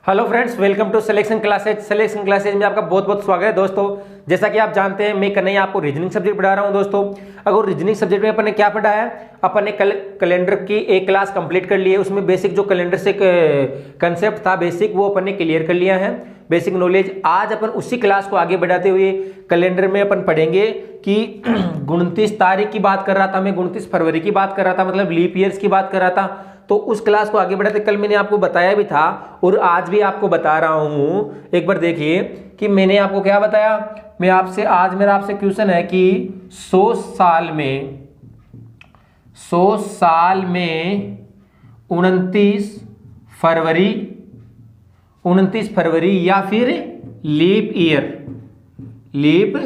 Hello friends, welcome to selection classes. Selection classes में आपका बहुत बहुत स्वागत है दोस्तों। जैसा कि आप जानते हैं, मैं कन्हैया आपको रीजनिंग सब्जेक्ट पढ़ा रहा हूं दोस्तों। अगर रीजनिंग सब्जेक्ट में अपन ने क्या पढ़ा है, अपन ने कल कैलेंडर की एक क्लास कंप्लीट कर ली है। उसमें बेसिक जो कैलेंडर से कंसेप्ट था बेसिक, वो अपन ने क्लियर कर लिया है, बेसिक नॉलेज। आज अपन उसी क्लास को आगे बढ़ाते हुए कैलेंडर में अपन पढ़ेंगे कि 29 तारीख की बात कर रहा था मैं, 29 फरवरी की बात कर रहा था, मतलब लीप ईयर्स की बात कर रहा था। तो उस क्लास को आगे बढ़ाते, कल मैंने आपको बताया भी था और आज भी आपको बता रहा हूं। एक बार देखिए कि मैंने आपको क्या बताया। मेरा आपसे क्वेश्चन है कि 100 साल में 29 फरवरी या फिर लीप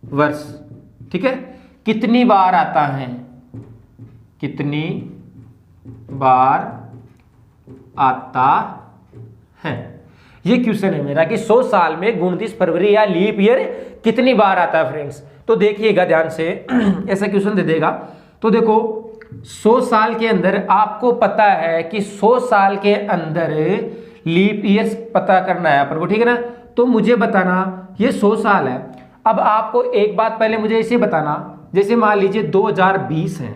वर्ष, ठीक है, कितनी बार आता है, कितनी बार आता है। ये क्वेश्चन है मेरा कि 100 साल में 29 फरवरी या लीप ईयर कितनी बार आता है फ्रेंड्स। तो देखिएगा ध्यान से, ऐसा क्वेश्चन दे देगा। तो देखो 100 साल के अंदर आपको पता है कि 100 साल के अंदर लीप ईयर्स पता करना है अपन को, ठीक है ना। तो मुझे बताना ये 100 साल है। अब आपको एक बात पहले मुझे इसे बताना, जैसे मान लीजिए 2020 है,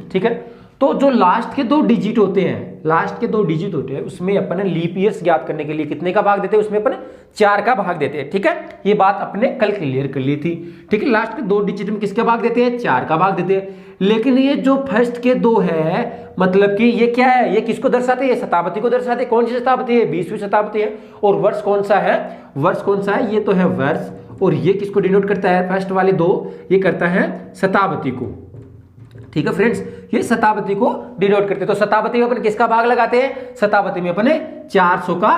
ठीक है। तो जो लास्ट के दो डिजिट होते हैं, उसमें अपन लीप ईयर्स ज्ञात करने के लिए कितने का भाग देते हैं, उसमें अपन 4 का भाग देते हैं, ठीक है। ये बात अपने कल क्लियर कर ली थी, ठीक है। लास्ट के दो डिजिट में किसका भाग देते हैं, 4 का भाग देते हैं। लेकिन ये जो फर्स्ट के दो है, मतलब कि ये क्या है, ये किसको दर्शाते हैं, शताब्दी को दर्शाते हैं। कौन सी शताब्दी है, 20वीं शताब्दी है। और वर्ष कौन सा है, ये तो है वर्ष। और ये किसको डिनोट करता है, फर्स्ट वाले दो, ये करता है शताब्दी को, ठीक है फ्रेंड्स। ये शताब्दी को डिनोट करते हैं। तो शताब्दी में अपन किसका भाग लगाते हैं, शताब्दी में अपने 400 का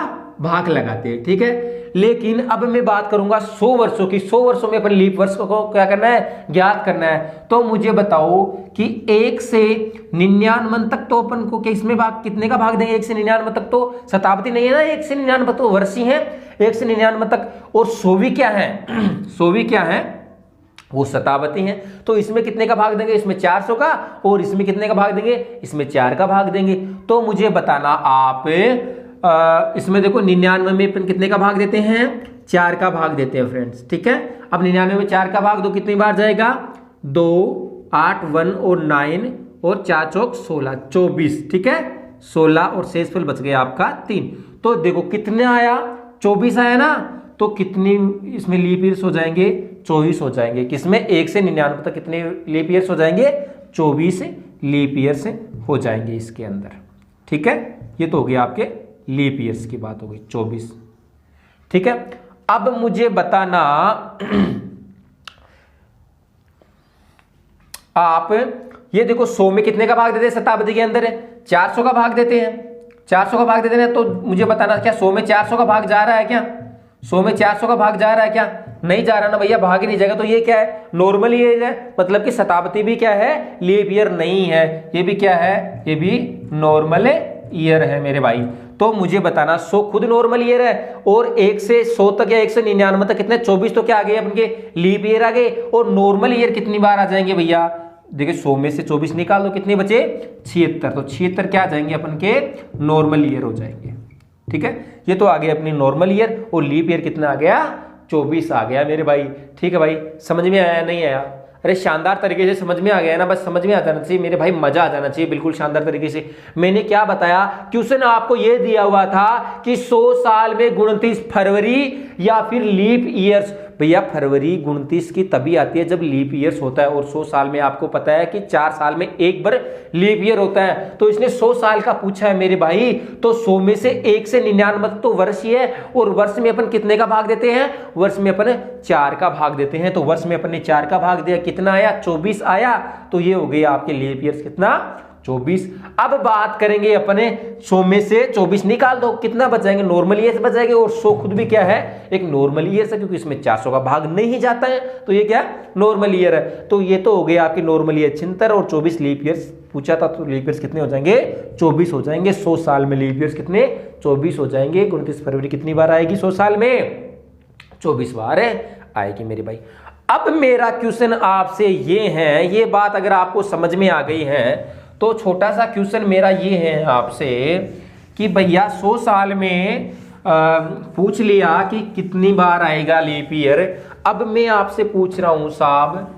भाग लगाते हैं, ठीक है। लेकिन अब मैं बात करूंगा 100 वर्षों की। 100 वर्षों में अपन लीप वर्ष को क्या करना है, ज्ञात करना है। तो मुझे बताओ कि 1 से 99 तक तो अपन को किसमें भाग, कितने का भाग देंगे। 1 से 99 तक तो शताब्दी नहीं है ना, 1 से 99 तो वर्ष ही है, 1 से 99 तक। और 100वीं क्या है, वो शताब्दी है। तो इसमें कितने का भाग देंगे, इसमें 400 का, और इसमें कितने का भाग देंगे, इसमें 4 का भाग देंगे। तो मुझे बताना आप, इसमें देखो 99 में अपन कितने का भाग देते हैं, 4 का भाग देते हैं फ्रेंड्स, ठीक है। अब 99 में 4 का भाग दो, कितनी बार जाएगा, 2, 8, 1 और 9 और 4 चौक 16, 24, ठीक है। 16 और शेष फल बच गया आपका 3। तो देखो कितने आया, 24 आया ना। तो कितनी इसमें लीप ईयर्स हो जाएंगे, 24 हो जाएंगे। किसमें, 1 से 99 तक कितने लीप ईयर्स हो जाएंगे, 24 लीप ईयर्स हो जाएंगे इसके अंदर, ठीक है। ये तो हो गया आपके लीप ईयर्स की बात हो गई, 24, ठीक है। अब मुझे बताना आप, ये देखो 100 में कितने का भाग देते हैं, शताब्दी के अंदर 400 का भाग देते हैं, 400 का भाग देते हैं। तो मुझे बताना क्या 100 में 400 का भाग जा रहा है क्या, 100 में 400 का भाग जा रहा है क्या, नहीं जा रहा ना भैया, भाग ही नहीं जाएगा। तो ये क्या है, नॉर्मल ईयर है, मतलब कि शताब्दी भी क्या है, लीप ईयर नहीं है। ये भी क्या है, ये भी नॉर्मल ईयर है मेरे भाई। तो मुझे बताना 100 खुद नॉर्मल ईयर है, और 1 से 100 तक या 1 से 99 तक कितने, 24 तो क्या आ गए अपन के, लीप ईयर आ गए। और नॉर्मल ईयर कितनी बार आ जाएंगे भैया, देखिए 100 में से 24 निकाल दो, कितने बचे, 76। तो 76 क्या आ जाएंगे अपन के, नॉर्मल ईयर हो जाएंगे, ठीक है। ये तो आ गया अपनी नॉर्मल ईयर। और लीप ईयर कितना आ गया, 24 आ गया मेरे भाई, ठीक है भाई। समझ में आया, नहीं आया, अरे शानदार तरीके से समझ में आ गया ना, बस समझ में आ जाना चाहिए मेरे भाई, मजा आ जाना चाहिए बिल्कुल शानदार तरीके से। मैंने क्या बताया, क्वेश्चन आपको ये दिया हुआ था कि 100 साल में 29 फरवरी या फिर लीप ईयर्स। भैया फरवरी 29 की तभी आती है जब लीप ईयर्स होता है, और 100 साल में आपको पता है कि 4 साल में एक बार लीप ईयर होता है। तो इसने 100 साल का पूछा है मेरे भाई। तो 100 में से 1 से 99 तो वर्ष ही है, और वर्ष में अपन कितने का भाग देते हैं, वर्ष में अपन 4 का भाग देते हैं। तो वर्ष में अपन ने 4 का भाग दिया, कितना आया, 24 आया। तो ये हो गया आपके लीप ईयर्स कितना, 24। अब बात करेंगे अपने 100 में से 24 निकाल दो, कितना बच जाएंगे, नॉर्मल ईयर बच जाएंगे। और 100 खुद भी क्या है, एक नॉर्मल ईयर है, क्योंकि इसमें 400 का भाग नहीं जाता है। तो ये क्या, नॉर्मल ईयर है। तो ये तो हो गया आपकी नॉर्मल ईयर 76, और 24 लीप ईयर्स पूछा था। तो लीप ईयर्स कितने हो जाएंगे, 24 हो जाएंगे। 100 साल में लीप ईयर्स कितने, 24 हो जाएंगे। 29 फरवरी कितनी बार आएगी 100 साल में, 24 बार आएगी मेरे भाई। अब मेरा क्वेश्चन आपसे ये है, ये बात अगर आपको समझ में आ गई है तो छोटा सा क्वेश्चन मेरा ये है आपसे कि भैया 100 साल में पूछ लिया कि कितनी बार आएगा लीप ईयर। अब मैं आपसे पूछ रहा हूं साहब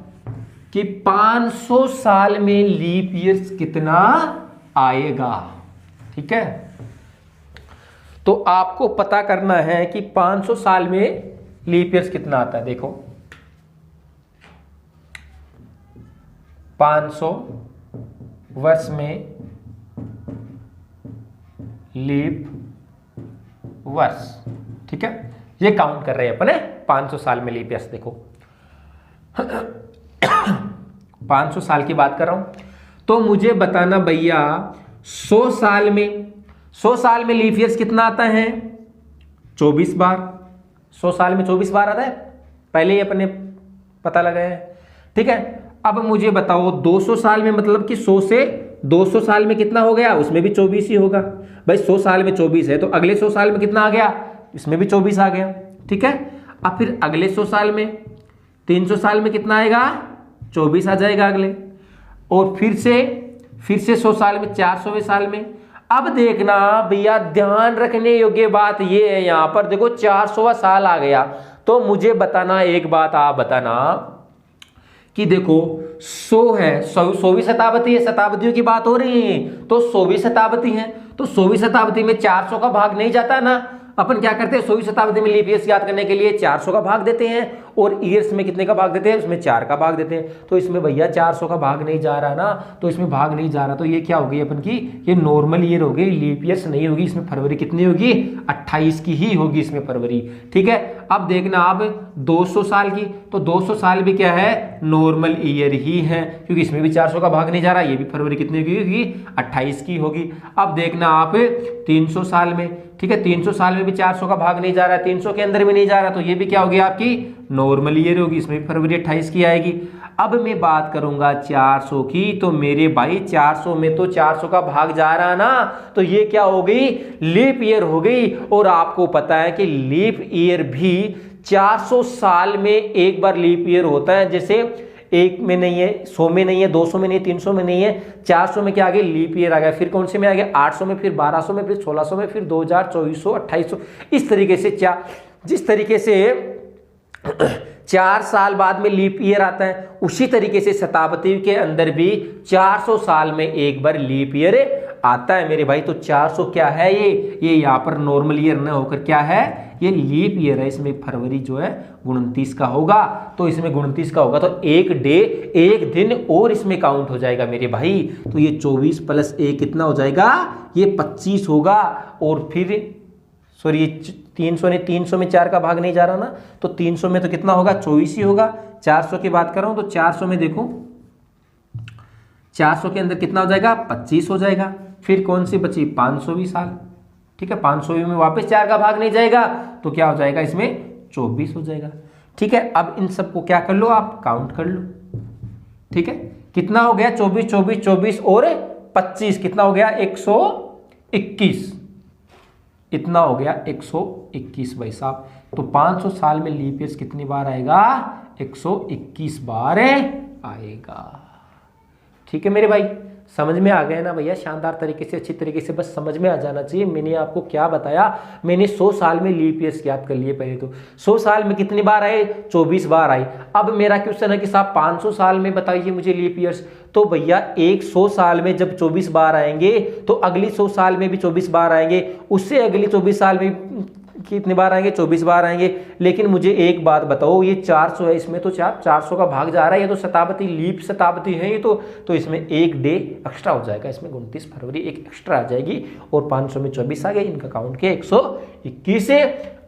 कि 500 साल में लीप ईयर कितना आएगा। ठीक है, तो आपको पता करना है कि 500 साल में लीप ईयर कितना आता है। देखो 500 वर्ष में लीप वर्ष। ठीक है, ये काउंट कर रहे हैं अपन 500 साल में लीप ईयर्स। देखो 500 साल की बात कर रहा हूं, तो मुझे बताना भैया 100 साल में लीप ईयर्स कितना आता है? 24 बार। 100 साल में 24 बार आता है, पहले ही अपने पता लगाया है। ठीक है, अब मुझे बताओ 200 साल में, मतलब कि 100 से 200 साल में कितना हो गया? उसमें भी 24 ही होगा भाई। 100 साल में 24 है तो अगले 100 साल में कितना आ गया? इसमें भी 24 आ गया। ठीक है, अब फिर अगले 100 साल में 300 साल में कितना आएगा? 24 आ जाएगा अगले। और फिर से 100 साल में 400वें साल में। अब देखना भैया, ध्यान रखने योग्य बात ये है, यहां पर देखो 400वां साल आ गया। तो मुझे बताना एक बात, आप बताना कि देखो 100 है, 100वीं शताब्दी है, शताब्दियों की बात हो रही है, तो 100वीं शताब्दी है, तो 100वीं शताब्दी में 400 का भाग नहीं जाता ना। अपन क्या करते हैं, 100वीं शताब्दी में लीप ईयर्स याद करने के लिए 400 का भाग देते हैं, और ईयर्स में कितने का भाग देते हैं? उसमें 4 का भाग देते हैं। तो इसमें भैया 400 का भाग नहीं जा रहा ना, तो इसमें भाग नहीं जा रहा, तो ये क्या हो गई अपन की? ये नॉर्मल ईयर हो गई, लीप ईयर्स नहीं होगी। इसमें फरवरी कितनी होगी? 28 की ही होगी इसमें फरवरी। ठीक है, अब देखना आप 200 साल की, तो 200 साल भी क्या है? नॉर्मल ईयर ही है, क्योंकि इसमें भी 400 का भाग नहीं जा रहा। ये भी फरवरी कितनी की होगी? 28 की होगी। अब देखना आप 300 साल में, ठीक है, 300 साल में भी 400 का भाग नहीं जा रहा है, 300 के अंदर भी नहीं जा रहा, तो ये भी क्या होगी? आपकी नॉर्मल ईयर होगी, इसमें भी फरवरी 28 की आएगी। अब मैं बात करूंगा 400 की, तो मेरे भाई 400 में तो 400 का भाग जा रहा ना, तो ये क्या हो गई? लीप ईयर हो गई। और आपको पता है कि लीप ईयर भी 400 साल में एक बार लीप ईयर होता है। जैसे 1 में नहीं है, 100 में नहीं है, 200 में नहीं है, 300 में नहीं है, 400 में क्या आ गया? लीप ईयर आ गया। फिर कौन से में आ गया? 800 में, फिर 1200 में, फिर 1600 में, फिर 2000, 2400, 2800। इस तरीके से जिस तरीके से 4 साल बाद में लीप ईयर आता है, उसी तरीके से शताब्दी के अंदर भी 400 साल में एक बार लीप ईयर आता है मेरे भाई। तो 400 क्या है? ये यहाँ पर नॉर्मल ईयर न होकर क्या है? ये लीप ईयर है। इसमें फरवरी जो है 29 का होगा, तो इसमें 29 का होगा, तो एक दिन और इसमें काउंट हो जाएगा मेरे भाई। तो ये 24 + 1 कितना हो जाएगा? ये 25 होगा। और फिर सॉरी, 300 ने 300 में 4 का भाग नहीं जा रहा ना, तो 300 में तो कितना होगा? 24 ही होगा। 400 की बात कर रहा हूं, तो 400 में देखो 400 के अंदर कितना हो जाएगा? 25 हो जाएगा। फिर कौन सी बची? 500वीं साल। ठीक है, 500वीं में वापस 4 का भाग नहीं जाएगा, तो क्या हो जाएगा? इसमें 24 हो जाएगा। ठीक है, अब इन सबको क्या कर लो, आप काउंट कर लो। ठीक है, कितना हो गया? 24 24 24 और 25 कितना हो गया? 121। इतना हो गया 121 भाई साहब। तो 500 साल में लीप ईयर कितनी बार आएगा? 121 बार आएगा। ठीक है मेरे भाई, समझ में आ गया ना भैया? शानदार तरीके से, अच्छी तरीके से, बस समझ में आ जाना चाहिए। मैंने आपको क्या बताया? मैंने 100 साल में लीप ईयर्स याद कर लिए। पहले तो 100 साल में कितनी बार आए? 24 बार आई। अब मेरा क्वेश्चन है कि साहब 500 साल में बताइए मुझे लीप ईयर्स। तो भैया 100 साल में जब 24 बार आएंगे, तो अगली 100 साल में भी 24 बार आएंगे, उससे अगली 24 साल में कितनी बार आएंगे? 24 बार आएंगे। लेकिन मुझे एक बात बताओ, ये 400 है, इसमें तो 400 का भाग जा रहा है, ये तो शताब्दी, लीप शताब्दी है ये तो इसमें एक डे एक्स्ट्रा हो जाएगा। इसमें 29 फरवरी एक एक्स्ट्रा आ जाएगी, और 500 में 24 आ गए, इनका काउंट के 121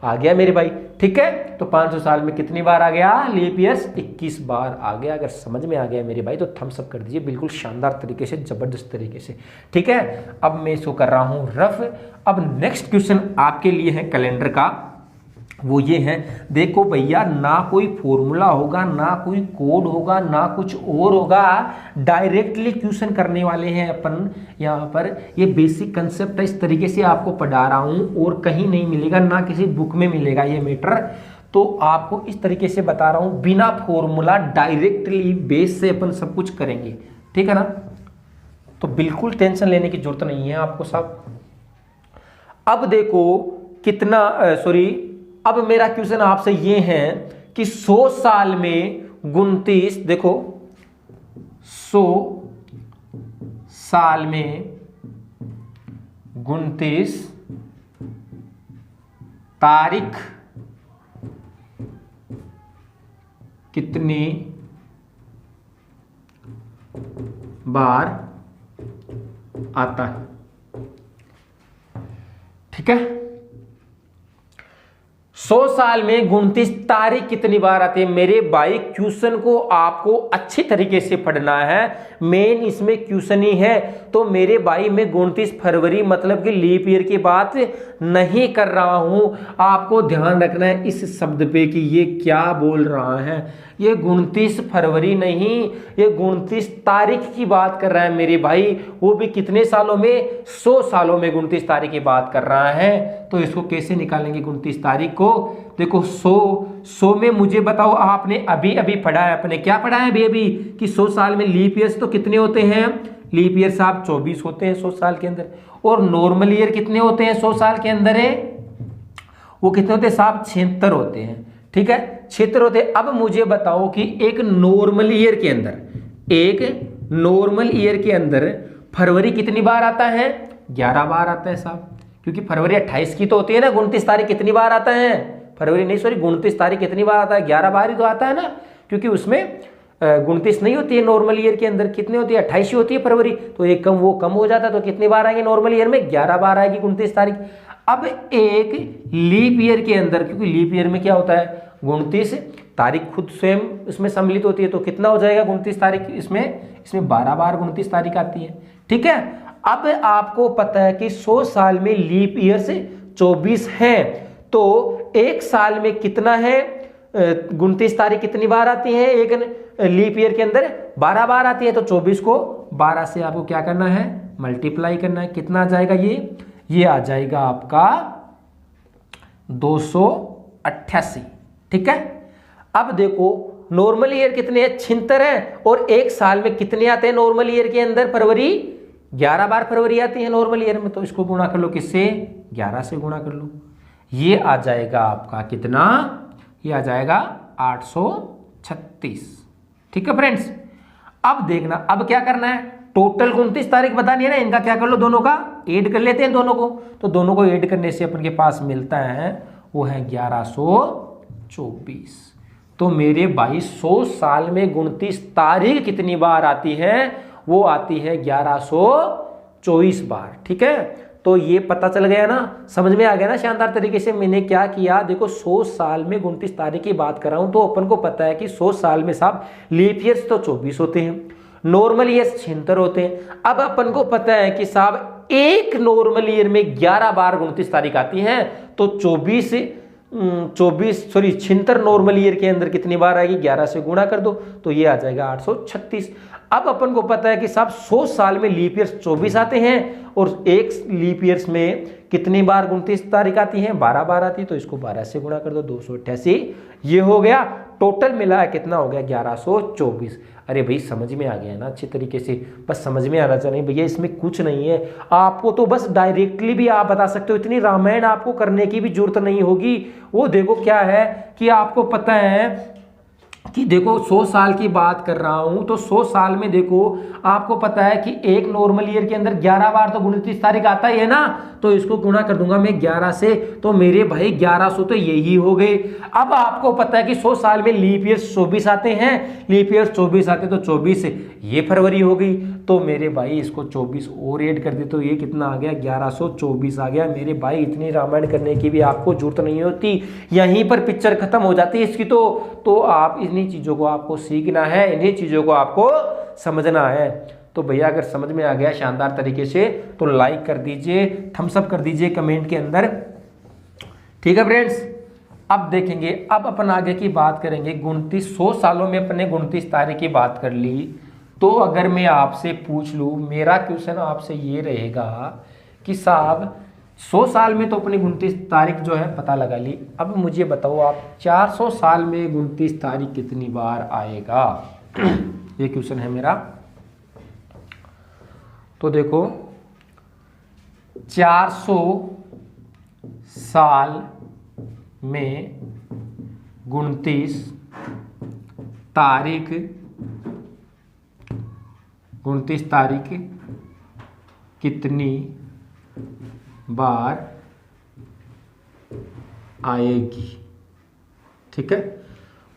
आ गया मेरे भाई। ठीक है, तो 500 साल में कितनी बार आ गया? लीप ईयर्स 21 बार आ गया। अगर समझ में आ गया मेरे भाई तो थम्स अप कर दीजिए, बिल्कुल शानदार तरीके से, जबरदस्त तरीके से। ठीक है, अब मैं इसको कर रहा हूं रफ। अब नेक्स्ट क्वेश्चन आपके लिए है कैलेंडर का, वो ये है, देखो भैया, ना कोई फॉर्मूला होगा, ना कोई कोड होगा, ना कुछ और होगा, डायरेक्टली क्वेश्चन करने वाले हैं अपन यहाँ पर। ये बेसिक कंसेप्ट है, इस तरीके से आपको पढ़ा रहा हूँ, और कहीं नहीं मिलेगा, ना किसी बुक में मिलेगा ये मैटर। तो आपको इस तरीके से बता रहा हूँ, बिना फॉर्मूला डायरेक्टली बेस से अपन सब कुछ करेंगे। ठीक है ना, तो बिल्कुल टेंशन लेने की जरूरत नहीं है आपको साहब। अब देखो कितना सॉरी, अब मेरा क्वेश्चन आपसे ये है कि 100 साल में 29, देखो 100 साल में 29 तारीख कितनी बार आता है? ठीक है, 100 साल में 29 तारीख कितनी बार आती है? मेरे भाई क्वेश्चन को आपको अच्छी तरीके से पढ़ना है, मेन इसमें क्वेश्चन ही है। तो मेरे भाई मैं 29 फरवरी मतलब कि लीप ईयर की बात नहीं कर रहा हूं, आपको ध्यान रखना है इस शब्द पे कि ये क्या बोल रहा है। ये 29 फरवरी नहीं, ये 29 तारीख की बात कर रहा है मेरे भाई, वो भी कितने सालों में? 100 सालों में 29 तारीख की बात कर रहा है। तो इसको कैसे निकालेंगे 29 तारीख को? देखो 100 में मुझे बताओ, आपने अभी अभी पढ़ा है, अपने क्या पढ़ा है अभी अभी कि 100 साल में लीप ईयर्स तो कितने होते हैं? लीप ईयर साहब 24 होते हैं 100 साल के अंदर। और नॉर्मल ईयर कितने होते हैं 100 साल के अंदर है? वो कितने होते हैं साहब? 76 होते हैं। ठीक है, 76 होते हैं। अब मुझे बताओ कि एक नॉर्मल ईयर के अंदर, एक नॉर्मल ईयर के अंदर फरवरी कितनी बार आता है? 11 बार आता है साहब, क्योंकि फरवरी 28 की तो होती है ना। 29 तारीख कितनी बार आता है? फरवरी नहीं सॉरी 29 तारीख कितनी बार आता है? 11 बार ही तो आता है ना, क्योंकि उसमें 29 नहीं होती है नॉर्मल ईयर के अंदर। कितनी होती है? 28 ही होती है फरवरी। तो एक कम वो कम हो जाता है, तो कितनी बार आएंगे नॉर्मल ईयर में? 11 बार आएगी 29 तारीख। अब एक लीप ईयर के अंदर, क्योंकि लीप ईयर में क्या होता है 29 तारीख खुद स्वयं इसमें सम्मिलित होती है, तो कितना हो जाएगा 29 तारीख? इसमें 12 बार 29 तारीख आती है। ठीक है, अब आपको पता है कि 100 साल में लीप ईयर से 24 है, तो एक साल में कितना है? 29 तारीख कितनी बार आती है एक लीप ईयर के अंदर? 12 बार आती है। तो 24 को 12 से आपको क्या करना है? मल्टीप्लाई करना है। कितना आ जाएगा ये आ जाएगा आपका 288। ठीक है, अब देखो नॉर्मल ईयर कितने हैं? 76 है। और एक साल में कितने आते हैं नॉर्मल ईयर के अंदर? फरवरी 11 बार फरवरी आती है नॉर्मल ईयर में। तो इसको गुणा कर लो, किससे? 11 से गुणा कर लो। ये आ जाएगा आपका कितना? ये आ जाएगा 836। ठीक है फ्रेंड्स, अब देखना अब क्या करना है? टोटल 29 तारीख बतानी है ना, इनका क्या कर लो, दोनों का ऐड कर लेते हैं दोनों को। तो दोनों को ऐड करने से अपन के पास मिलता है वो है 1124। तो मेरे भाई 100 साल में 29 तारीख कितनी बार आती है? वो आती है 1124 बार। ठीक है, तो ये पता चल गया ना, समझ में आ गया ना शानदार तरीके से मैंने क्या किया। देखो 100 साल में 29 तारीख की बात कर रहा हूं, तो अपन को पता है कि 100 साल में साहब लीप ईयर्स तो 24 होते हैं, नॉर्मल ईयर्स 76 होते हैं। अब अपन को पता है कि साहब एक नॉर्मल ईयर में 11 बार 29 तारीख आती है, तो 76 नॉर्मल ईयर के अंदर कितनी बार आएगी? 11 से गुणा कर दो, तो ये आ जाएगा 836। अब अपन को पता है कि साहब 100 साल में लीप ईयर्स 24 आते हैं, और एक लीप ईयर्स में कितनी बार 29 तारीख आती है? 12 बार आती है। तो इसको 12 से गुणा कर दो, 288। ये हो गया, टोटल मिला है कितना हो गया? 1124। अरे भाई समझ में आ गया ना अच्छी तरीके से, बस समझ में आना चाहिए भैया, इसमें कुछ नहीं है। आपको तो बस डायरेक्टली भी आप बता सकते हो, इतनी रामायण आपको करने की भी जरूरत नहीं होगी। वो देखो क्या है कि आपको पता है कि देखो 100 साल की बात कर रहा हूं, तो 100 साल में देखो आपको पता है कि एक नॉर्मल ईयर के अंदर 11 बार तो 29 तारीख आता ही है ना, तो इसको गुणा कर दूंगा मैं 11 से, तो मेरे भाई 1100 तो यही हो गए। अब आपको पता है कि 100 साल में लीप ईयर 24 आते हैं, लीप ईयर 24 आते तो 24 से ये फरवरी हो गई, तो मेरे भाई इसको 24 और ऐड कर दे, तो ये कितना आ गया? 1124 आ गया। मेरे भाई इतनी रामायण करने की भी आपको जरूरत नहीं होती, यहीं पर पिक्चर खत्म हो जाती है इसकी। तो आप इन्हीं चीजों को आपको सीखना है, इन्हीं चीजों को आपको समझना है। तो भैया अगर समझ में आ गया शानदार तरीके से तो लाइक कर दीजिए, थम्स अप कर दीजिए कमेंट के अंदर। ठीक है फ्रेंड्स, अब देखेंगे, अब अपन आगे की बात करेंगे 100 सालों में अपने 29 तारीख की बात कर ली। तो अगर मैं आपसे पूछ लूँ, मेरा क्वेश्चन आपसे ये रहेगा कि साहब 100 साल में तो अपनी 29 तारीख जो है पता लगा ली, अब मुझे बताओ आप 400 साल में 29 तारीख कितनी बार आएगा? ये क्वेश्चन है मेरा। तो देखो 400 साल में 29 तारीख कितनी बार आएगी। ठीक है,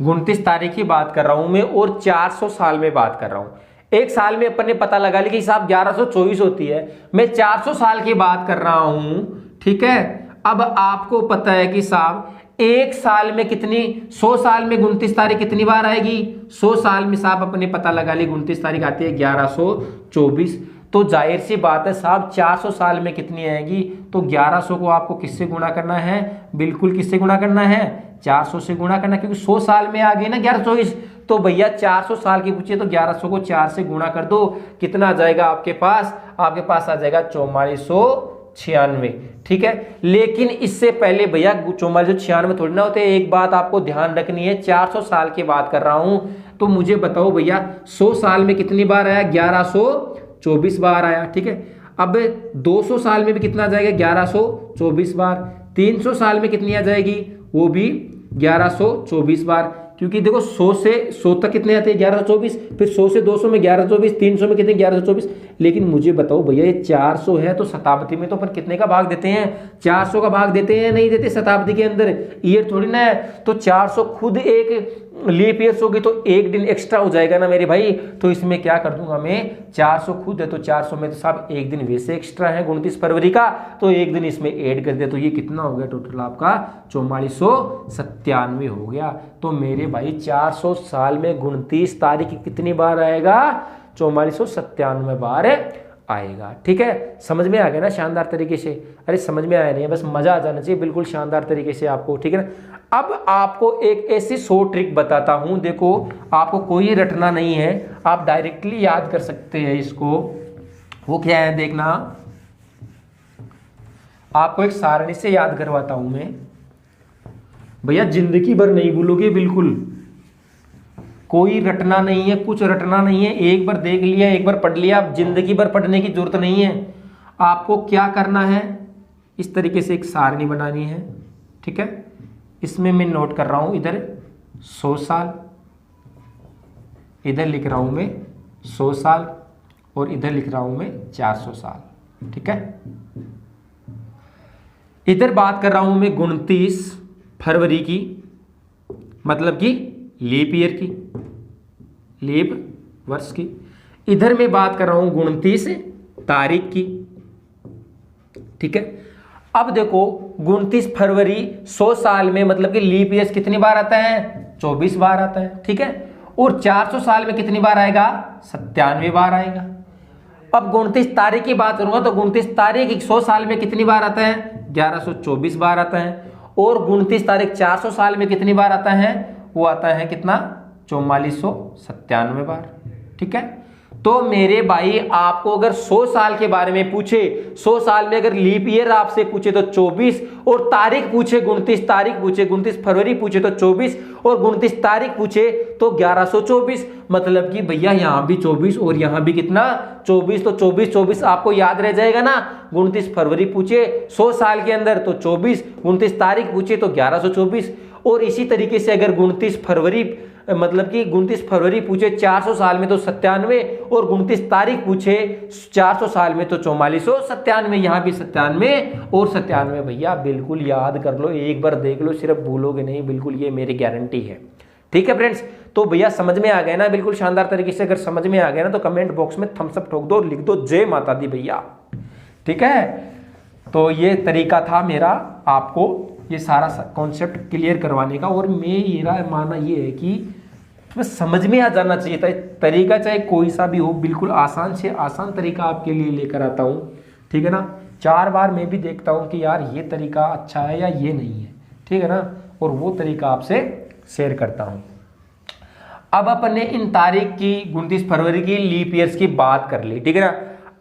29 तारीख की बात कर रहा हूं मैं और 400 साल में बात कर रहा हूं। एक साल में अपन ने पता लगा लिया कि साहब 1124 होती है, मैं 400 साल की बात कर रहा हूं। ठीक है, अब आपको पता है कि साहब एक साल में कितनी, 100 साल में 29 तारीख कितनी बार आएगी। 100 साल में साहब अपने पता लगा ली 29 तारीख आती है 1124। तो जाहिर सी बात है साहब 400 साल में कितनी आएगी। तो 1100 को आपको किससे गुणा करना है, बिल्कुल किससे गुणा करना है, 400 से गुणा करना, क्योंकि 100 साल में आ गई ना 1124। तो भैया 400 साल की पूछिए तो 1100 को 4 से गुणा कर दो, कितना आ जाएगा आपके पास आ जाएगा 4496। ठीक है, लेकिन इससे पहले भैया 4496 थोड़ी ना होते। एक बात आपको ध्यान रखनी है, 400 साल की बात कर रहा हूं। तो मुझे बताओ भैया 100 साल में कितनी बार आया, 1124 बार आया। ठीक है, अब 200 साल में भी कितना आ जाएगा, 1124 बार। 300 साल में कितनी आ जाएगी, वो भी 1124 बार, क्योंकि देखो 100 से 100 तक कितने आते हैं 1124, फिर 100 से 200 में 1124, 300 में कितने 1124। लेकिन मुझे बताओ भैया ये 400 है तो शताब्दी में तो अपन कितने का भाग देते हैं, 400 का भाग देते हैं, नहीं देते शताब्दी के अंदर, ईयर थोड़ी ना है। तो 400 खुद एक लीप ईयर्स होगी तो एक दिन एक्स्ट्रा हो जाएगा ना मेरे भाई। तो इसमें क्या कर दूंगा मैं, 400 खुद है तो 400 में तो साहब एक दिन वैसे एक्स्ट्रा है 29 फरवरी का, तो एक दिन इसमें ऐड कर दे। तो ये कितना हो गया टोटल आपका 4497 हो गया। तो मेरे भाई 400 साल में 29 तारीख कितनी बार आएगा, 4497 बार आएगा। ठीक है, समझ में आ गया ना शानदार तरीके से। अरे समझ में आया नहीं है, बस मजा आ जाना चाहिए बिल्कुल शानदार तरीके से आपको। ठीक है ना, अब आपको एक ऐसी 100 ट्रिक बताता हूं, देखो आपको कोई रटना नहीं है, आप डायरेक्टली याद कर सकते हैं इसको। वो क्या है देखना, आपको एक सारणी से याद करवाता हूं मैं भैया, जिंदगी भर नहीं भूलोगे बिल्कुल, कोई रटना नहीं है, कुछ रटना नहीं है। एक बार देख लिया, एक बार पढ़ लिया, जिंदगी भर पढ़ने की जरूरत नहीं है। आपको क्या करना है, इस तरीके से एक सारणी बनानी है। ठीक है, इसमें मैं नोट कर रहा हूं इधर 100 साल, इधर लिख रहा हूं मैं 100 साल और इधर लिख रहा हूं मैं 400 साल। ठीक है, इधर बात कर रहा हूं मैं 29 फरवरी की, मतलब कि लीप ईयर की, लीप वर्ष की। इधर मैं बात कर रहा हूं 29 तारीख की। ठीक है, अब देखो 29 फरवरी 100 साल में मतलब कि लीप ईयर कितनी बार आता है, 24 बार आता है। ठीक है, और 400 साल में कितनी बार आएगा, 97 बार आएगा। अब 29 तारीख की बात करूंगा तो 29 तारीख 100 साल में कितनी बार आता है, 1124 बार आता है। और 29 तारीख 400 साल में कितनी बार आता है, वो आता है कितना, 4497 बार। ठीक है, तो मेरे भाई आपको अगर 100 साल के बारे में पूछे, 100 साल में अगर लीप ईयर आपसे पूछे तो 24, और तारीख पूछे 29 तारीख पूछे, 29 फरवरी पूछे तो 24, और 29 तारीख पूछे तो 1124। मतलब कि भैया यहां भी 24 और यहां भी कितना 24, तो 24 आपको याद रह जाएगा ना। 29 फरवरी पूछे 100 साल के अंदर तो 24, 29 तारीख पूछे तो 1124। और इसी तरीके से अगर 29 फरवरी मतलब कि 29 फरवरी पूछे 400 साल में तो 97, और 29 तारीख पूछे 400 साल में तो 4497, यहां भी 97 और 97। भैया बिल्कुल याद कर लो, एक बार देख लो, सिर्फ भूलोगे नहीं, बिल्कुल ये मेरी गारंटी है। ठीक है फ्रेंड्स, तो भैया समझ में आ गया ना बिल्कुल शानदार तरीके से। अगर समझ में आ गया ना तो कमेंट बॉक्स में थम्स अप ठोक दो, लिख दो जय माता दी भैया। ठीक है, तो ये तरीका था मेरा आपको ये सारा कॉन्सेप्ट क्लियर करवाने का। और मेरा मानना ये है कि बस समझ में आ जाना चाहिए था तरीका, चाहे कोई सा भी हो, बिल्कुल आसान से आसान तरीका आपके लिए लेकर आता हूँ। ठीक है ना, 4 बार मैं भी देखता हूँ कि यार ये तरीका अच्छा है या ये नहीं है। ठीक है ना, और वो तरीका आपसे शेयर करता हूँ। अब अपन ने इन तारीख की 29 फरवरी की लीप ईयर्स की बात कर ली। ठीक है ना,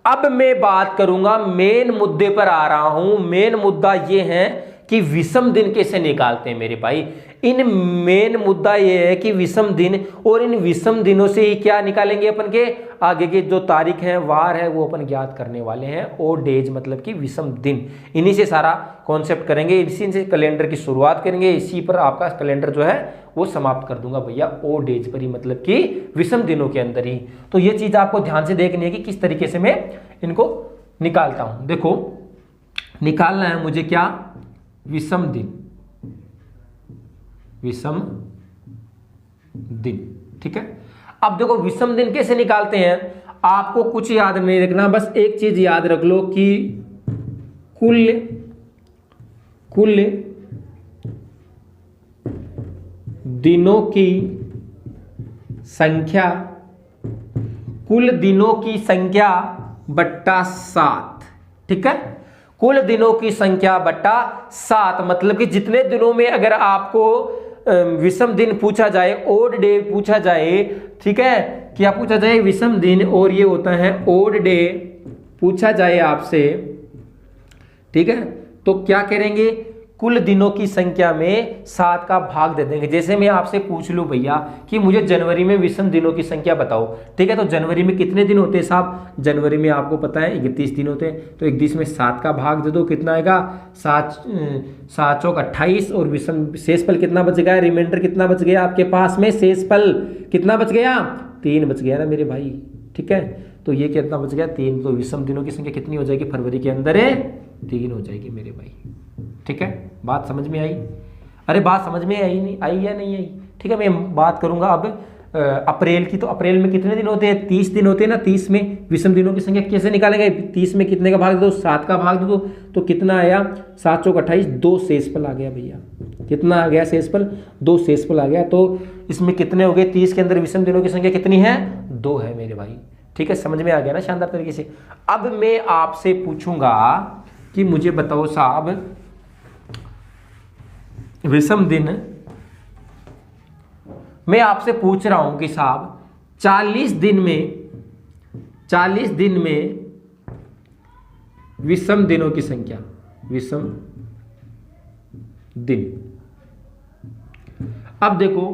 अब मैं बात करूंगा मेन मुद्दे पर आ रहा हूं। मेन मुद्दा ये है कि विषम दिन कैसे निकालते हैं मेरे भाई। इन मेन मुद्दा ये है कि विषम दिन, और इन विषम दिनों से ही क्या निकालेंगे अपन के आगे के जो तारीख है, वार है, वो अपन ज्ञात करने वाले हैं। ओ डेज मतलब कि विषम दिन, इन्हीं से सारा कॉन्सेप्ट करेंगे, इसी से कैलेंडर की शुरुआत करेंगे, इसी पर आपका कैलेंडर जो है वो समाप्त कर दूंगा भैया ओ डेज पर ही, मतलब कि विषम दिनों के अंदर ही। तो ये चीज आपको ध्यान से देखनी है कि किस तरीके से मैं इनको निकालता हूं। देखो निकालना है मुझे क्या, विषम दिन, विषम दिन, ठीक है। अब देखो विषम दिन कैसे निकालते हैं, आपको कुछ याद नहीं रखना, बस एक चीज याद रख लो कि कुल दिनों की संख्या, कुल दिनों की संख्या बट्टा 7, ठीक है। कुल दिनों की संख्या बट्टा 7 मतलब कि जितने दिनों में अगर आपको विषम दिन पूछा जाए, ओड डे पूछा जाए, ठीक है, क्या पूछा जाए, विषम दिन, और ये होता है ओड डे पूछा जाए आपसे, ठीक है, तो क्या करेंगे, कुल दिनों की संख्या में 7 का भाग दे देंगे। जैसे मैं आपसे पूछ लूं भैया कि मुझे जनवरी में विषम दिनों की संख्या बताओ, ठीक है, तो जनवरी में कितने दिन होते हैं साहब, जनवरी में आपको पता है 31 दिन होते हैं, तो 31 में 7 का भाग दे दो, कितना आएगा, 7 चौक 28, और विषम शेषफल कितना बच गया, रिमाइंडर कितना बच गया आपके पास में, शेषफल कितना बच गया, 3 बच गया ना मेरे भाई, ठीक है। तो ये कितना बच गया, 3, तो विषम दिनों की संख्या कितनी हो जाएगी फरवरी के अंदर है, 3 हो जाएगी मेरे भाई, ठीक है। बात समझ में आई, अरे बात समझ में आई नहीं आई या नहीं आई, ठीक है। मैं बात करूंगा अब अप्रैल की, तो अप्रैल में कितने दिन होते हैं, 30 दिन होते हैं ना, 30 में विषम दिनों की संख्या कैसे निकालेंगे, 30 में कितने का भाग दो, 7 का भाग दो, तो कितना आया, 7 चौक 28, 2 शेषफल आ गया भैया, कितना आ गया शेषफल, 2 शेषफल आ गया। तो इसमें कितने हो गए, 30 के अंदर विषम दिनों की संख्या कितनी है, 2 है मेरे भाई, ठीक है, समझ में आ गया ना शानदार तरीके से। अब मैं आपसे पूछूंगा कि मुझे बताओ साहब, विषम दिन, मैं आपसे पूछ रहा हूं कि साहब 40 दिन में विषम दिनों की संख्या, विषम दिन। अब देखो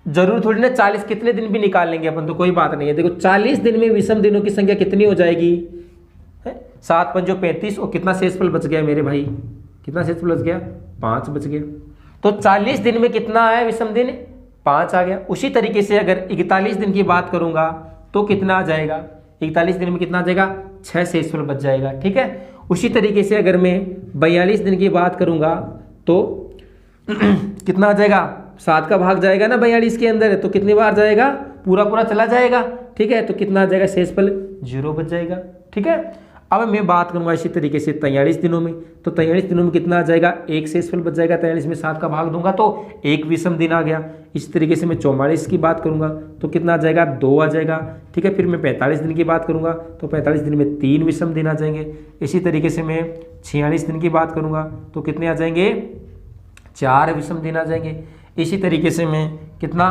जरूर थोड़ी ना 40 कितने दिन भी निकाल लेंगे अपन, तो कोई बात नहीं है। देखो 40 दिन में विषम दिनों की संख्या कितनी हो जाएगी, 7 पंजो 35, और कितना शेषफल बच गया मेरे भाई, कितना शेषफल बच गया, 5 बच गया। तो 40 दिन में कितना है विषम दिन, 5 आ गया। उसी तरीके से अगर 41 दिन की बात करूंगा तो कितना आ जाएगा, 41 दिन में कितना आ जाएगा, 6 शेषफल बच जाएगा, ठीक है। उसी तरीके से अगर मैं 42 दिन की बात करूंगा तो कितना आ जाएगा, 7 का भाग जाएगा ना 42 के अंदर, तो कितनी बार जाएगा, पूरा चला जाएगा, ठीक है। तो कितना आ जाएगा, शेषफल 0 बच जाएगा, ठीक है। अब मैं बात करूंगा इसी तरीके से 43 दिनों में, तो 43 दिनों में कितना आ जाएगा, 1 शेषफल बच जाएगा, 43 में 7 का भाग दूंगा तो 1 विषम दिन आ गया। इसी तरीके से मैं 44 की बात करूंगा तो कितना आ जाएगा, 2 आ जाएगा, ठीक है। फिर मैं 45 दिन की बात करूंगा तो 45 दिन में 3 विषम दिन आ जाएंगे। इसी तरीके से मैं 46 दिन की बात करूंगा तो कितने आ जाएंगे, 4 विषम दिन आ जाएंगे। इसी तरीके से मैं कितना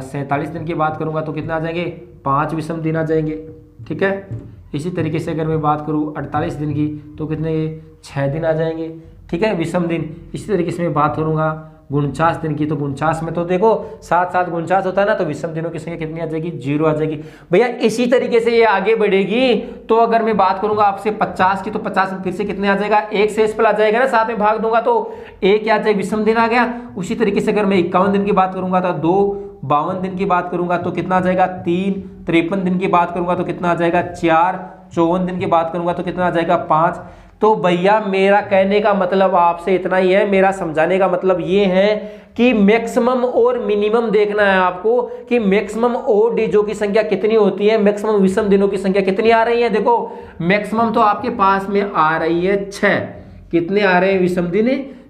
47 दिन की बात करूंगा तो कितना आ जाएंगे, 5 विषम दिन आ जाएंगे, ठीक है। इसी तरीके से अगर मैं बात करूं 48 दिन की तो कितने, 6 दिन आ जाएंगे, ठीक है, विषम दिन। इसी तरीके से मैं बात करूंगा 49 दिन की, तो 49 में तो देखो 7 7 49 होता है ना, तो विषम दिनों की संख्या कितनी आ जाएगी, 0 आ जाएगी भैया। इसी तरीके से ये आगे बढ़ेगी। तो अगर मैं बात करूंगा आपसे 50 की, तो 50 में फिर से कितने आ जाएगा, 1 शेषफल आ जाएगा ना, 7 में भाग दूंगा तो 1 क्या आ जाएगा, विषम दिन आ गया। उसी तरीके से अगर मैं 51 दिन की बात करूंगा तो 2, 52 दिन की बात करूंगा तो कितना आ जाएगा, 3, 53 दिन की बात करूंगा तो कितना आ जाएगा, 4, 54 दिन की बात करूंगा तो कितना आ जाएगा, 5। तो भैया मेरा कहने का मतलब आपसे इतना ही है, मेरा समझाने का मतलब ये है कि मैक्सिमम और मिनिमम देखना है आपको कि मैक्सिमम और डीजों की संख्या कितनी होती है, मैक्सिमम विषम दिनों की संख्या कितनी आ रही है। देखो मैक्सिमम तो आपके पास में आ रही है 6, कितने आ रहे हैं विषम दिन,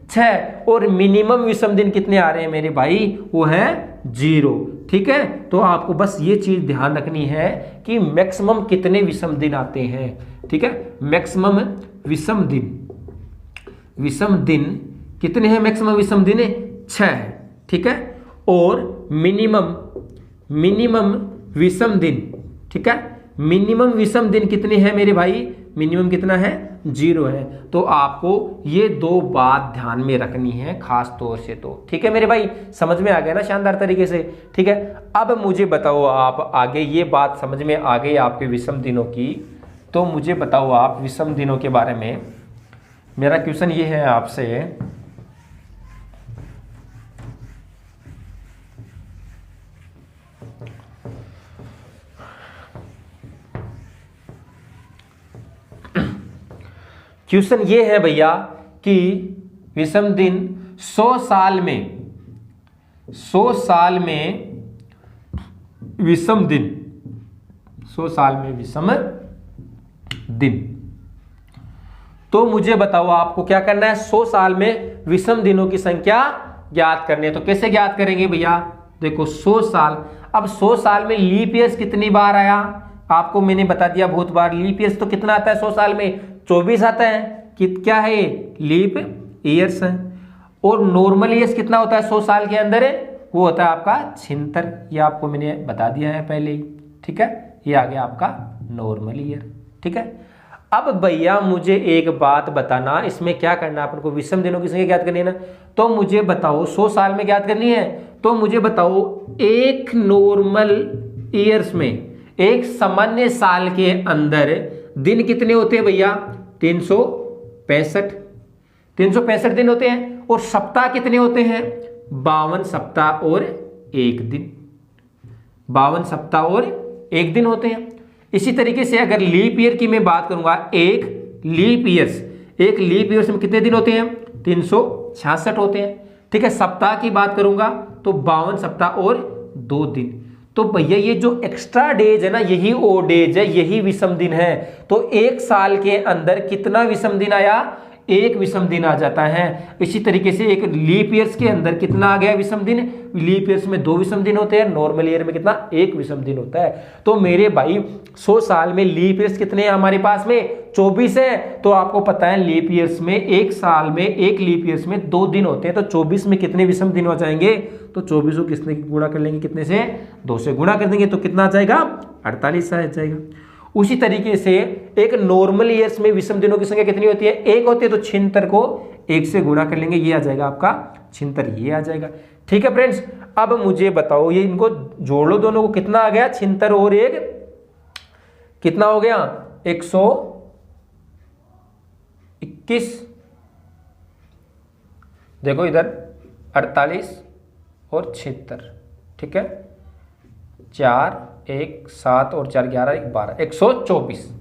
6, और मिनिमम विषम दिन कितने आ रहे हैं मेरे भाई, वो है 0, ठीक है। तो आपको बस ये चीज ध्यान रखनी है कि मैक्सिमम कितने विषम दिन आते हैं, ठीक है। मैक्सिमम विषम दिन कितने हैं, मैक्सिमम विषम दिन 6 है, ठीक है। और मिनिमम विषम दिन, ठीक है, मिनिमम विषम दिन कितने हैं मेरे भाई, मिनिमम कितना है 0 है। तो आपको ये 2 बात ध्यान में रखनी है खास तौर से। तो ठीक है मेरे भाई, समझ में आ गया ना शानदार तरीके से। ठीक है, अब मुझे बताओ आप आगे, ये बात समझ में आ गई आपके विषम दिनों की, तो मुझे बताओ आप विषम दिनों के बारे में। मेरा क्वेश्चन ये है आपसे, क्वेश्चन ये है भैया कि विषम दिन 100 साल में विषम दिन 100 साल में विषम दिन। तो मुझे बताओ आपको क्या करना है, 100 साल में विषम दिनों की संख्या ज्ञात करनी है। तो कैसे ज्ञात करेंगे भैया, देखो 100 साल, अब 100 साल में लीप ईयर्स कितनी बार आया, आपको मैंने बता दिया बहुत बार। लीप ईयर्स तो कितना आता है 100 साल में, 24 आता है। क्या है ये, लीप ईयर्स है। और नॉर्मल ईयर्स कितना होता है 100 साल के अंदर है, वो होता है आपका 76। ये आपको मैंने बता दिया है पहले ही। ठीक है, ये आ गया आपका नॉर्मल ईयर। ठीक है, अब भैया मुझे एक बात बताना, इसमें क्या करना है अपन को, विषम दिनों की संख्या ज्ञात करनी है ना। तो मुझे बताओ 100 साल में ज्ञात करनी है, तो मुझे बताओ एक नॉर्मल ईयर्स में, एक सामान्य साल के अंदर दिन कितने होते हैं भैया, 365 दिन होते हैं। और सप्ताह कितने होते हैं, 52 सप्ताह और 1 दिन, 52 सप्ताह और 1 दिन होते हैं। इसी तरीके से अगर लीप ईयर की मैं बात करूंगा, एक लीप ईयर्स में कितने दिन होते हैं, 366 होते हैं। ठीक है, सप्ताह की बात करूंगा तो 52 सप्ताह और 2 दिन। तो भैया ये जो एक्स्ट्रा डेज है ना, यही ओ डेज है, यही विषम दिन है। तो एक साल के अंदर कितना विषम दिन आया, एक विषम दिन आ जाता है। इसी तरीके से एक लीप ईयर्स के अंदर कितना आ गया विषम दिन, लीप ईयर्स में 2 विषम दिन होते हैं, नॉर्मल ईयर में कितना, 1 विषम दिन होता है। तो मेरे भाई 100 साल में लीप ईयर्स कितने हैं हमारे पास में, 24 है। तो आपको पता है लीप ईयर्स में, एक साल में एक लीप ईयर्स में 2 दिन होते हैं। तो 24 में कितने विषम दिन हो जाएंगे, तो 24 को किसने गुणा कर लेंगे, कितने से, 2 से गुणा कर देंगे, तो कितना आ जाएगा, 48 आ जाएगा। उसी तरीके से एक नॉर्मल ईयर्स में विषम दिनों की संख्या कितनी होती है, 1 होती है। तो 76 को 1 से गुणा कर लेंगे, ये आ जाएगा आपका 76, ये आ जाएगा। ठीक है फ्रेंड्स, अब मुझे बताओ, ये इनको जोड़ लो दोनों को, कितना आ गया, 76 और 1 कितना हो गया, 121। देखो इधर 48 और 76। ठीक है, 4 1 7 और 4 11 1 12, 124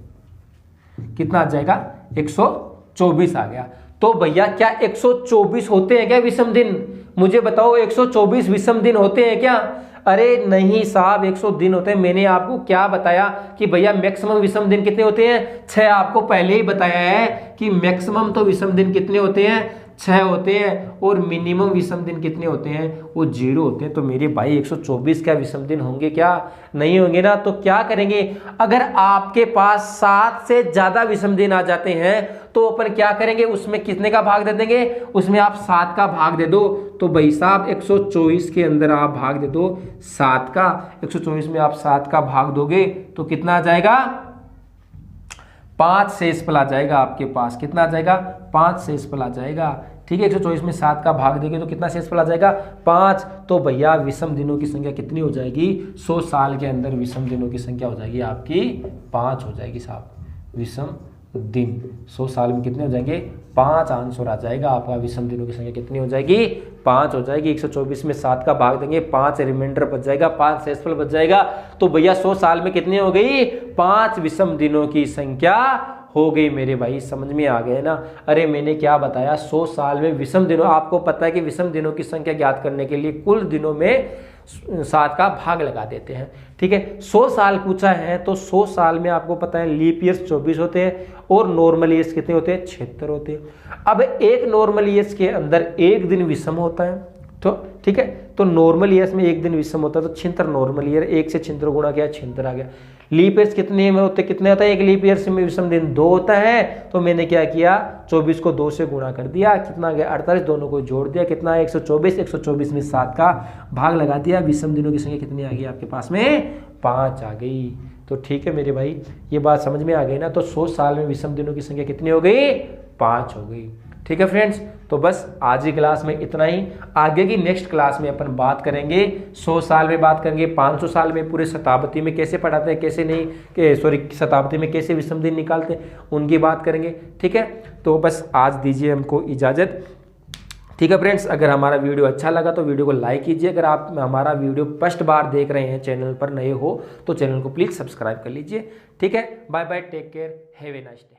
कितना आ जाएगा, 124 आ गया। तो भैया क्या 124 होते हैं क्या विषम दिन, मुझे बताओ 124 विषम दिन होते हैं क्या। अरे नहीं साहब, 100 दिन होते हैं। मैंने आपको क्या बताया कि भैया मैक्सिमम विषम दिन कितने होते हैं, 6। आपको पहले ही बताया है कि मैक्सिमम तो विषम दिन कितने होते हैं, 6 होते हैं। और मिनिमम विषम दिन कितने होते हैं, वो 0 होते हैं। तो मेरे भाई 124 क्या विषम दिन होंगे क्या, नहीं होंगे ना। तो क्या करेंगे, अगर आपके पास 7 से ज्यादा विषम दिन आ जाते हैं तो अपन क्या करेंगे, उसमें कितने का भाग दे देंगे, उसमें आप 7 का भाग दे दो। तो भाई साहब 124 के अंदर आप भाग दे दो 7 का, 124 में आप 7 का भाग दोगे तो कितना आ जाएगा, 5 शेषफल आ जाएगा आपके पास। कितना आ जाएगा, 5 शेषफल आ जाएगा। ठीक है, 124 में 7 का भाग देंगे तो कितना शेषफल आ जाएगा, 5। तो भैया विषम दिनों की संख्या कितनी हो जाएगी, 100 साल के अंदर विषम दिनों की संख्या हो जाएगी आपकी 5 हो जाएगी साहब। विषम दिन 100 साल में कितने हो जाएंगे, 5 आंसर आ जाएगा आपका। विषम दिनों की संख्या कितनी हो जाएगी, 5 हो जाएगी। 124 में 7 का भाग देंगे, 5 रिमाइंडर बच जाएगा, 5 शेषफल बच जाएगा। तो भैया 100 साल में कितनी हो गई, 5 विषम दिनों की संख्या हो गई। मेरे भाई समझ में आ गए ना। अरे मैंने क्या बताया, 100 साल में विषम दिनों, आपको पता है कि विषम दिनों की संख्या ज्ञात करने के लिए कुल दिनों में 7 का भाग लगा देते हैं। ठीक है, 100 साल पूछा है तो 100 साल में आपको पता है लीप ईयर्स 24 होते हैं और नॉर्मल ईयर्स कितने होते हैं, 76 होते हैं। अब एक नॉर्मल ईयर्स के अंदर एक दिन विषम होता है, तो ठीक है, तो नॉर्मल ईयर्स में एक दिन विषम होता है, तो 76 नॉर्मल ईयर, 1 से 76 गुणा किया, 76 आ गया। लीप ईयर्स कितने में होते, कितने होता है, एक लीप ईयर्स में विषम दिन 2 होता है। तो मैंने क्या किया, 24 को 2 से गुणा कर दिया, कितना गया 48, दोनों को जोड़ दिया, कितना है 124, 124 में 7 का भाग लगा दिया। विषम दिनों की संख्या कितनी आ गई आपके पास में, 5 आ गई। तो ठीक है मेरे भाई, ये बात समझ में आ गई ना। तो 100 साल में विषम दिनों की संख्या कितनी हो गई? 5 हो गई। ठीक है फ्रेंड्स, तो बस आज की क्लास में इतना ही। आगे की नेक्स्ट क्लास में अपन बात करेंगे 100 साल में, बात करेंगे 500 साल में, पूरे शताब्दी में कैसे पढ़ाते हैं, कैसे नहीं, सॉरी शताब्दी में कैसे विषम दिन निकालते हैं, उनकी बात करेंगे। ठीक है, तो बस आज दीजिए हमको इजाज़त। ठीक है फ्रेंड्स, अगर हमारा वीडियो अच्छा लगा तो वीडियो को लाइक कीजिए। अगर आप हमारा वीडियो फर्स्ट बार देख रहे हैं, चैनल पर नए हो, तो चैनल को प्लीज़ सब्सक्राइब कर लीजिए। ठीक है, bye bye, take care, have a nice day.